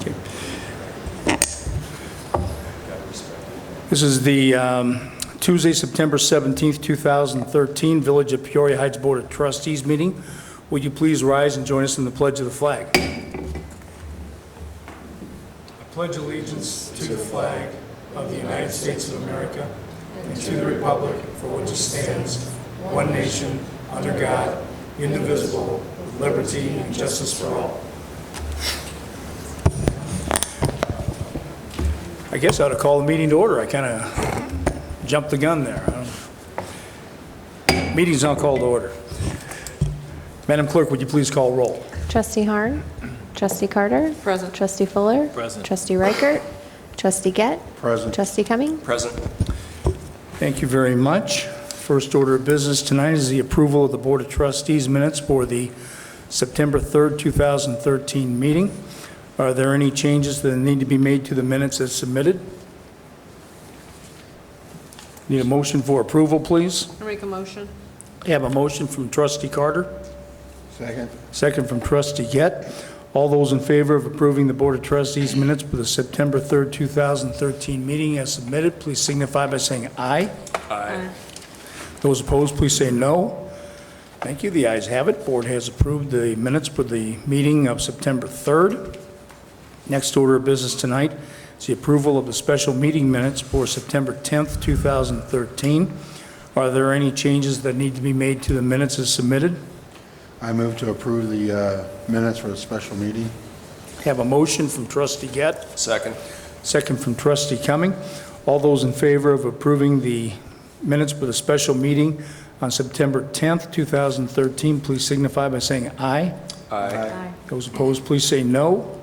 Okay. This is the Tuesday, September 17th, 2013, Village of Peoria Heights Board of Trustees meeting. Would you please rise and join us in the pledge of the flag? I pledge allegiance to the flag of the United States of America and to the republic for which it stands, one nation, under God, indivisible, with liberty and justice for all. I guess I ought to call the meeting to order. I kind of jumped the gun there. Meeting's not called to order. Madam Clerk, would you please call roll? Trustee Harn. Trustee Carter. Present. Trustee Fuller. Present. Trustee Reichert. Trustee Gett. Present. Trustee Cumming. Present. Thank you very much. First order of business tonight is the approval of the Board of Trustees minutes for the September 3rd, 2013 meeting. Are there any changes that need to be made to the minutes as submitted? Need a motion for approval, please? I make a motion. I have a motion from Trustee Carter, Second. second from Trustee Gett. All those in favor of approving the Board of Trustees minutes for the September 3rd, 2013 meeting as submitted, please signify by saying aye. Aye. Those opposed, please say no. Thank you. The ayes have it. Board has approved the minutes for the meeting of September 3rd. Next order of business tonight is the approval of the special meeting minutes for September 10th, 2013. Are there any changes that need to be made to the minutes as submitted? I move to approve the minutes for the special meeting. Have a motion from Trustee Gett, Second. second from Trustee Cumming. All those in favor of approving the minutes for the special meeting on September 10th, 2013, please signify by saying aye. Aye. Those opposed, please say no.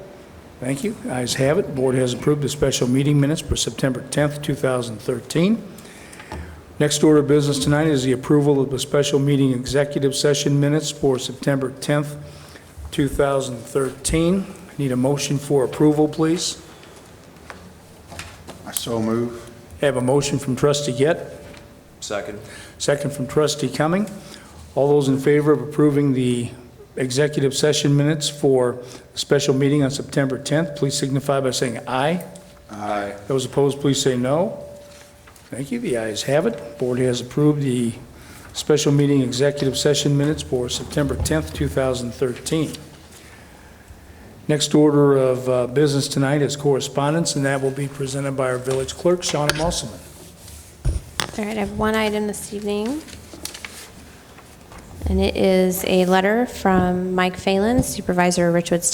Thank you. Ayes have it. Board has approved the special meeting minutes for September 10th, 2013. Next order of business tonight is the approval of the special meeting executive session minutes for September 10th, 2013. Need a motion for approval, please. I so move. I have a motion from Trustee Gett, Second. second from Trustee Cumming. All those in favor of approving the executive session minutes for the special meeting on September 10th, please signify by saying aye. Aye. Those opposed, please say no. Thank you. The ayes have it. Board has approved the special meeting executive session minutes for September 10th, 2013. Next order of business tonight is correspondence, and that will be presented by our village clerk, Shauna Musselman. All right, I have one item this evening, and it is a letter from Mike Phelan, Supervisor of Richwoods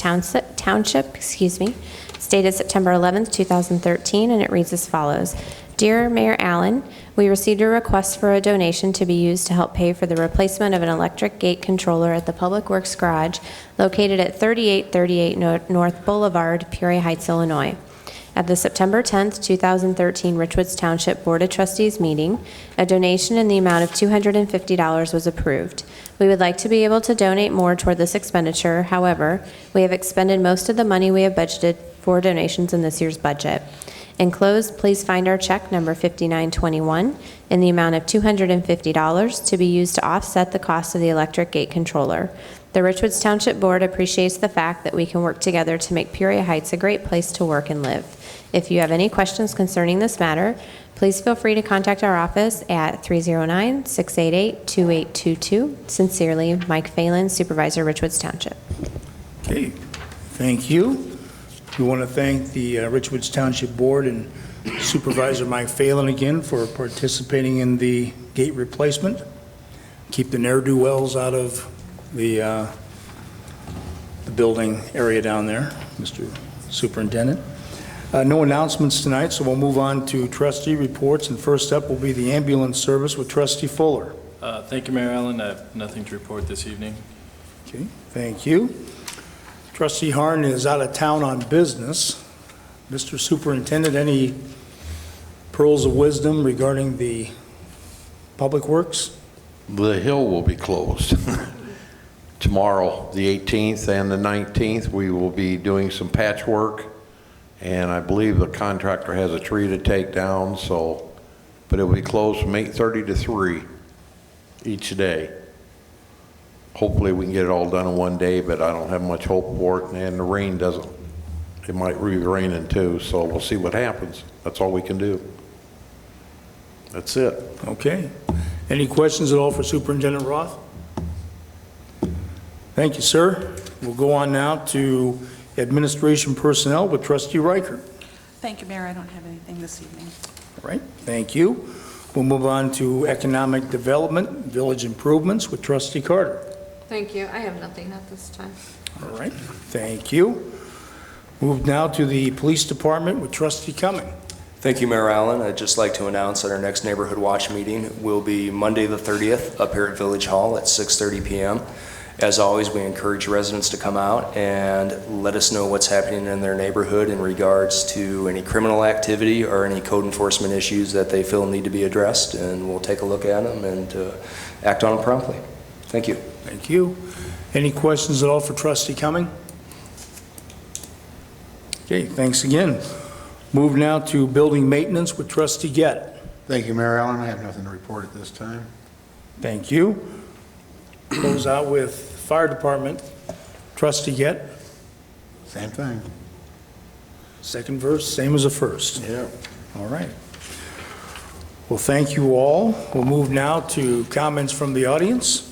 Township, stated September 11th, 2013, and it reads as follows. Dear Mayor Allen, we received a request for a donation to be used to help pay for the replacement of an electric gate controller at the Public Works Garage located at 3838 North Boulevard, Peoria Heights, Illinois. At the September 10th, 2013 Richwoods Township Board of Trustees meeting, a donation in the amount of $250 was approved. We would like to be able to donate more toward this expenditure. However, we have expended most of the money we have budgeted for donations in this year's budget. Enclosed, please find our check number 5921 in the amount of $250 to be used to offset the cost of the electric gate controller. The Richwoods Township Board appreciates the fact that we can work together to make Peoria Heights a great place to work and live. If you have any questions concerning this matter, please feel free to contact our office at 309-688-2822. Sincerely, Mike Phelan, Supervisor, Richwoods Township. Okay, thank you. We want to thank the Richwoods Township Board and Supervisor Mike Phelan again for participating in the gate replacement. Keep the ne'er-do-wells out of the building area down there, Mr. Superintendent. No announcements tonight, so we'll move on to trustee reports, and first up will be the ambulance service with Trustee Fuller. Thank you, Mayor Allen. I have nothing to report this evening. Okay, thank you. Trustee Harn is out of town on business. Mr. Superintendent, any pearls of wisdom regarding the Public Works? The hill will be closed. Tomorrow, the 18th and the 19th, we will be doing some patchwork, and I believe the contractor has a tree to take down, but it will be closed from 8:30 to 3 each day. Hopefully we can get it all done in one day, but I don't have much hope for it, and the rain doesn't It might be raining too, so we'll see what happens. That's all we can do. That's it. Okay. Any questions at all for Superintendent Roth? Thank you, sir. We'll go on now to administration personnel with Trustee Reichert. Thank you, Mayor. I don't have anything this evening. All right, thank you. We'll move on to economic development, village improvements with Trustee Carter. Thank you. I have nothing at this time. All right, thank you. Move now to the police department with Trustee Cumming. Thank you, Mayor Allen. I'd just like to announce that our next Neighborhood Watch meeting will be Monday the 30th up here at Village Hall at 6:30 p.m. As always, we encourage residents to come out and let us know what's happening in their neighborhood in regards to any criminal activity or any code enforcement issues that they feel need to be addressed, and we'll take a look at them and act on them promptly. Thank you. Thank you. Any questions at all for Trustee Cumming? Okay, thanks again. Move now to building maintenance with Trustee Gett. Thank you, Mayor Allen. I have nothing to report at this time. Thank you. Close out with fire department. Trustee Gett. Same thing. Second verse, same as the first. Yeah. All right. Well, thank you all. We'll move now to comments from the audience.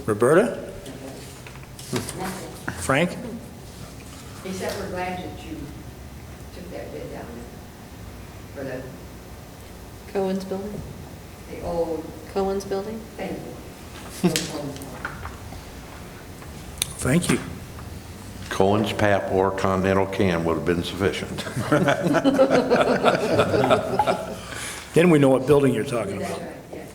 Roberta? Frank? Except we're glad that you took that bid down for Cohen's building? the old Cohen's building? thing. No Thank you. Cohen's Pap or Continental can would have been sufficient. Then we know what building you're talking That's about. right, yeah.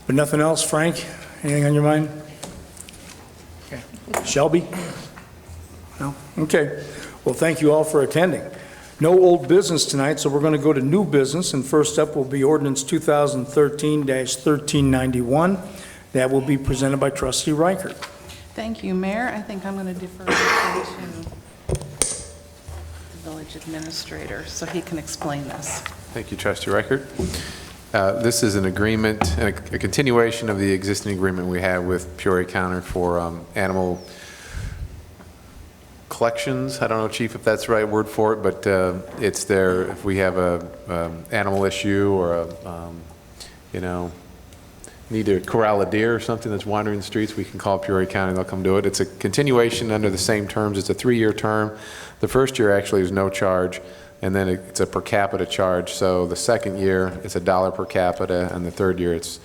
But nothing else, Frank? Anything on your mind? Okay. Shelby? No? Okay. Well, thank you all for attending. No old business tonight, so we're going to go to new business, and first up will be ordinance 2013-1391. That will be presented by Trustee Reichert. Thank you, Mayor. I think I'm going to defer this one to the village administrator so he can explain this. Thank you, Trustee Reichert. This is an agreement, a continuation of the existing agreement we have with Peoria County for animal collections. I don't know, Chief, if that's the right word for it, but it's there if we have a animal issue or need to corral a deer or something that's wandering the streets, we can call Peoria County, they'll come do it. It's a continuation under the same terms. It's a 3-year term. The first year actually is no charge, and then it's a per capita charge. So the second year, it's $1 per capita, and the third year, it's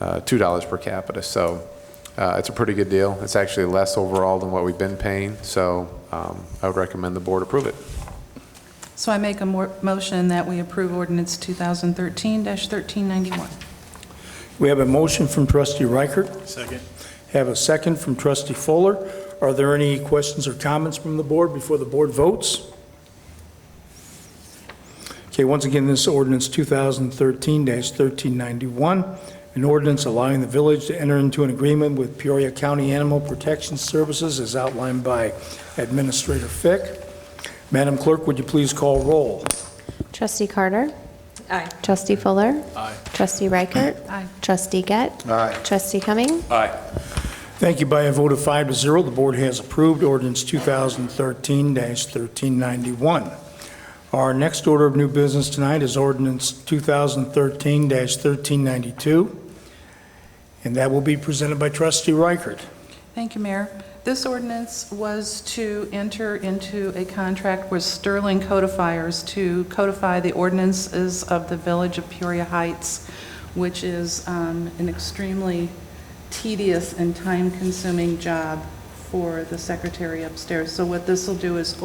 $2 per capita. So it's a pretty good deal. It's actually less overall than what we've been paying, so I would recommend the board approve it. So I make a motion that we approve ordinance 2013-1391. We have a motion from Trustee Reichert. Second. Have a second from Trustee Fuller. Are there any questions or comments from the board before the board votes? Okay, once again, this ordinance 2013-1391, an ordinance allowing the village to enter into an agreement with Peoria County Animal Protection Services as outlined by Administrator Fick. Madam Clerk, would you please call roll? Trustee Carter? Aye. Trustee Fuller? Aye. Trustee Reichert? Aye. Trustee Gett? Aye. Trustee Cumming? Aye. Thank you. By a vote of 5-0, the board has approved ordinance 2013-1391. Our next order of new business tonight is ordinance 2013-1392, and that will be presented by Trustee Reichert. Thank you, Mayor. This ordinance was to enter into a contract with Sterling Codifiers to codify the ordinances of the Village of Peoria Heights, which is an extremely tedious and time-consuming job for the secretary upstairs. So what this will do is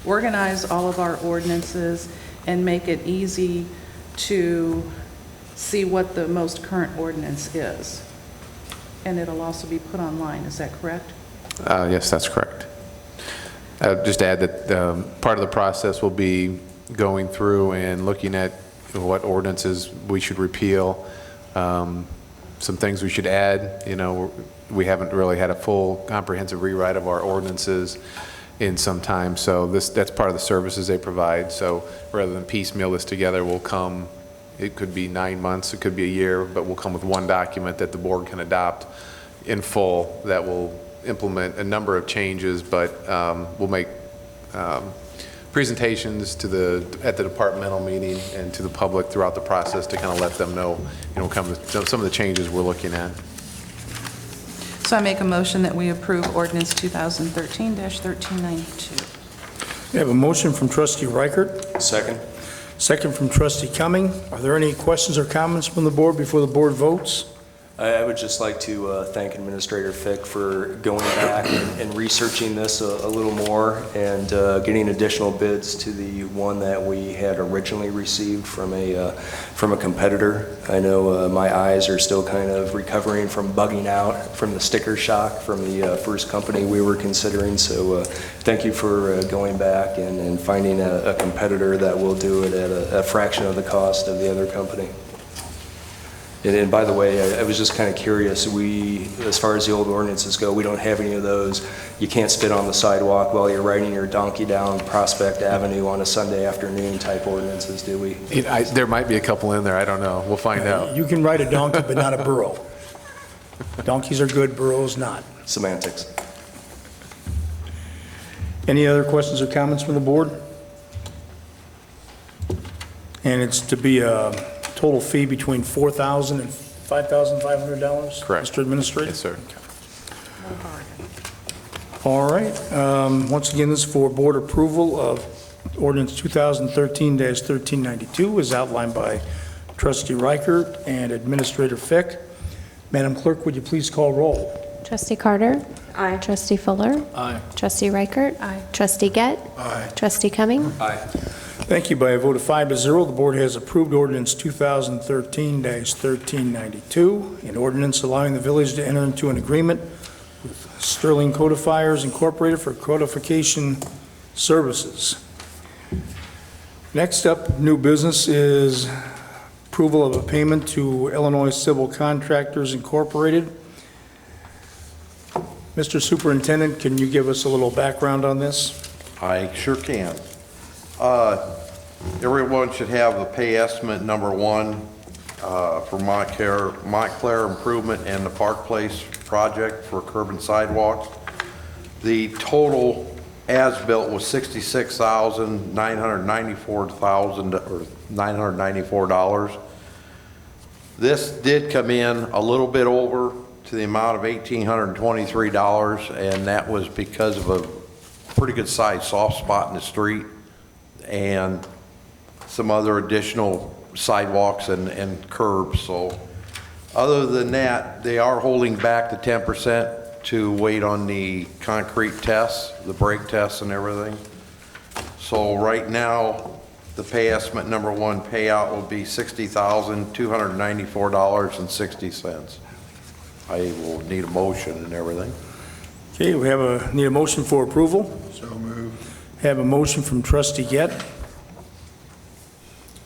organize all of our ordinances and make it easy to see what the most current ordinance is. And it'll also be put online, is that correct? Yes, that's correct. Just add that part of the process will be going through and looking at what ordinances we should repeal, some things we should add. You know, we haven't really had a full comprehensive rewrite of our ordinances in some time, so that's part of the services they provide. So rather than piecemeal this together, we'll come, it could be 9 months, it could be a year, but we'll come with one document that the board can adopt in full that will implement a number of changes, but we'll make presentations at the departmental meeting and to the public throughout the process to kind of let them know, some of the changes we're looking at. So I make a motion that we approve ordinance 2013-1392. We have a motion from trustee Reichert, Second? second from trustee Cumming. Are there any questions or comments from the board before the board votes? I would just like to thank Administrator Fick for going back and researching this a little more and getting additional bids to the one that we had originally received from a competitor. I know my eyes are still kind of recovering from bugging out from the sticker shock from the first company we were considering. So thank you for going back and finding a competitor that will do it at a fraction of the cost of the other company. And by the way, I was just kind of curious, as far as the old ordinances go, we don't have any of those. You can't spit on the sidewalk while you're riding your donkey down Prospect Avenue on a Sunday afternoon type ordinances, do we? There might be a couple in there, I don't know. We'll find out. You can ride a donkey, but not a burro. Donkeys are good, burros not. Semantics. Any other questions or comments from the board? And it's to be a total fee between $4,000 and $5,500? Correct. Mr. Administrator? Yes, sir. All right. Once again, this is for board approval of ordinance 2013-1392 as outlined by trustee Reichert and Administrator Fick. Madam Clerk, would you please call roll? Trustee Carter? Aye. Trustee Fuller? Aye. Trustee Reichert? Aye. Trustee Gett? Aye. Trustee Cumming? Aye. Thank you. By a vote of 5-0, the board has approved ordinance 2013-1392, an ordinance allowing the village to enter into an agreement with Sterling Codifiers Incorporated for codification services. Next up, new business is approval of a payment to Illinois Civil Contractors Incorporated. Mr. Superintendent, can you give us a little background on this? I sure can. Everyone should have the pay estimate number 1 for Montclair Improvement and the Park Place project for curb and sidewalks. The total as-built was $994. This did come in a little bit over to the amount of $1,823, and that was because of a pretty good sized soft spot in the street and some other additional sidewalks and curbs. So other than that, they are holding back the 10% to wait on the concrete tests, the brake tests and everything. So right now, the pay estimate number 1 payout will be $60,294.60. I will need a motion and everything. Okay, we need a motion for approval. So moved. Have a motion from trustee Gett,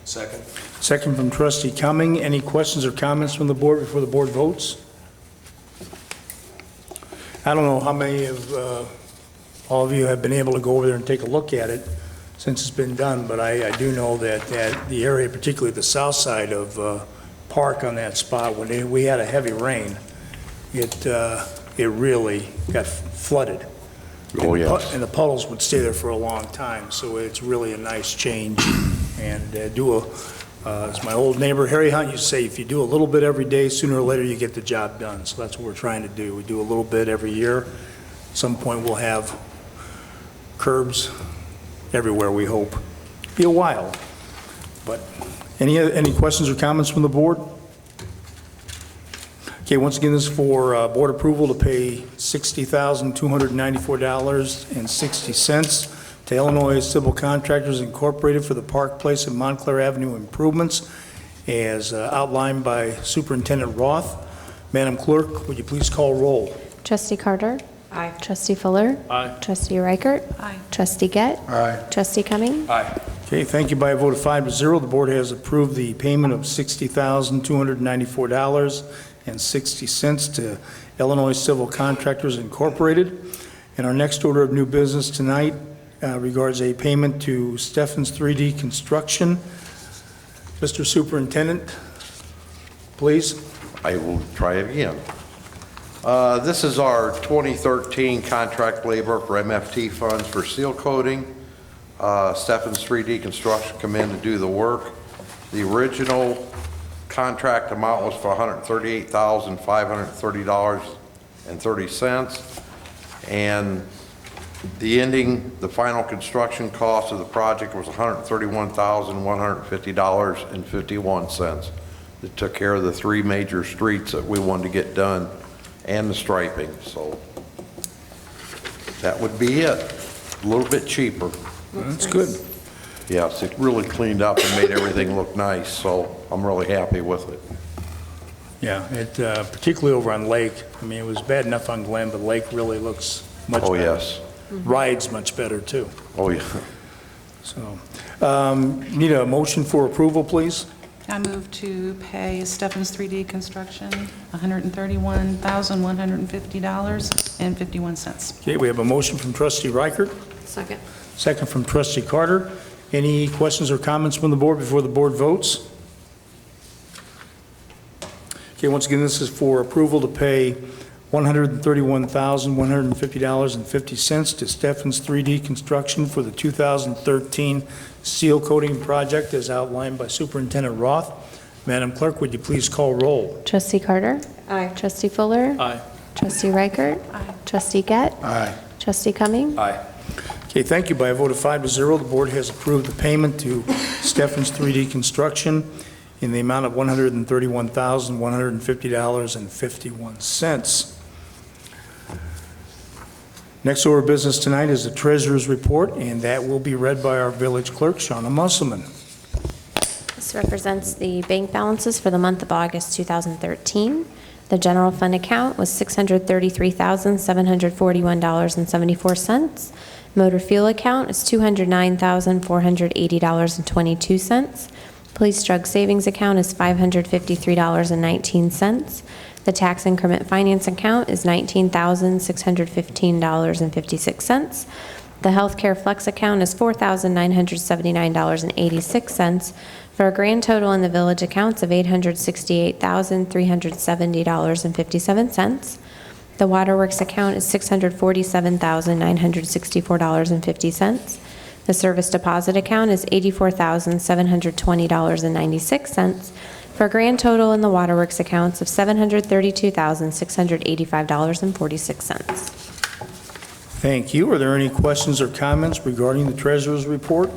Second? second from trustee Cumming. Any questions or comments from the board before the board votes? I don't know how many of all of you have been able to go over there and take a look at it since it's been done, but I do know that the area, particularly the south side of Park on that spot, when we had a heavy rain, it really got flooded. Oh, yes. And the puddles would stay there for a long time, so it's really a nice change. And as my old neighbor Harry Hunt used to say, if you do a little bit every day, sooner or later you get the job done. So that's what we're trying to do. We do a little bit every year. At some point we'll have curbs everywhere, we hope. Be a while. But any questions or comments from the board? Okay, once again, this is for board approval to pay $60,294.60 to Illinois Civil Contractors Incorporated for the Park Place and Montclair Avenue improvements as outlined by Superintendent Roth. Madam Clerk, would you please call roll? Trustee Carter? Aye. Trustee Fuller? Aye. Trustee Reichert? Aye. Trustee Gett? Aye. Trustee Cumming? Aye. Okay, thank you. By a vote of 5-0, the board has approved the payment of $60,294.60 to Illinois Civil Contractors Incorporated. And our next order of new business tonight regards a payment to Steffens 3D Construction. Mr. Superintendent, please. I will try again. This is our 2013 contract labor for MFT funds for seal coating. Stephens 3D Construction come in to do the work. The original contract amount was for $138,530.30. And the final construction cost of the project was $131,150.51. It took care of the 3 major streets that we wanted to get done and the striping, so that would be it. A little bit cheaper. That's good. Yes, it really cleaned up and made everything look nice, so I'm really happy with it. Yeah, particularly over on Lake. I mean, it was bad enough on Glen, but Lake really looks much better. Oh, yes. Rides much better, too. Oh, yeah. So, need a motion for approval, please? I move to pay Stephens 3D Construction $131,150.51. Okay, we have a motion from trustee Reichert, Second. second from trustee Carter. Any questions or comments from the board before the board votes? Okay, once again, this is for approval to pay $131,150.50 to Stephens 3D Construction for the 2013 seal coating project as outlined by Superintendent Roth. Madam Clerk, would you please call roll? Trustee Carter? Aye. Trustee Fuller? Aye. Trustee Reichert? Aye. Trustee Gett? Aye. Trustee Cumming? Aye. Okay, thank you. By a vote of 5-0, the board has approved the payment to Stephens 3D Construction in the amount of $131,150.51. Next order of business tonight is the treasurer's report, and that will be read by our village clerk, Shauna Musselman. This represents the bank balances for the month of August 2013. The general fund account was $633,741.74. Motor fuel account is $209,480.22. Police drug savings account is $553.19. The tax increment finance account is $19,615.56. The healthcare flex account is $4,979.86, for a grand total in the village accounts of $868,370.57. The waterworks account is $647,964.50. The service deposit account is $84,720.96, for a grand total in the waterworks accounts of $732,685.46. Thank you. Are there any questions or comments regarding the treasurer's report?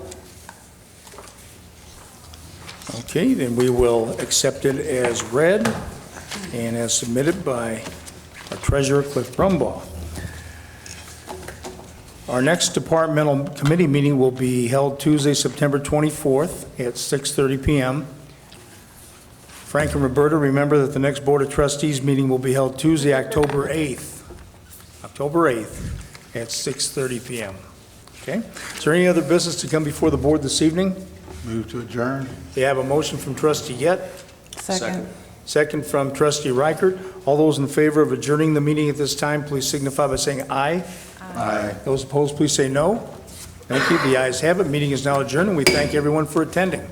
Okay, then we will accept it as read and as submitted by our treasurer, Cliff Brumbaugh. Our next departmental committee meeting will be held Tuesday, September 24th at 6:30 p.m. Frank and Roberta, remember that the next Board of Trustees meeting will be held Tuesday, October 8th. October 8th at 6:30 p.m. Okay? Is there any other business to come before the board this evening? Move to adjourn. We have a motion from trustee Yett, Second. second from trustee Reichert. All those in favor of adjourning the meeting at this time, please signify by saying aye. Aye. Those opposed, please say no. Thank you. The ayes have it. Meeting is now adjourned, and we thank everyone for attending.